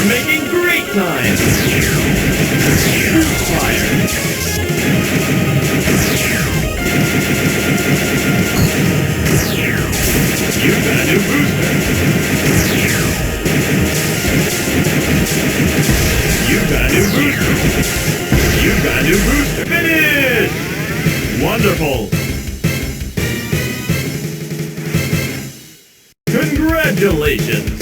You're making great time! Fire! You've got a new booster! You've got a new booster! You've got a new booster! Finish! Wonderful! Congratulations!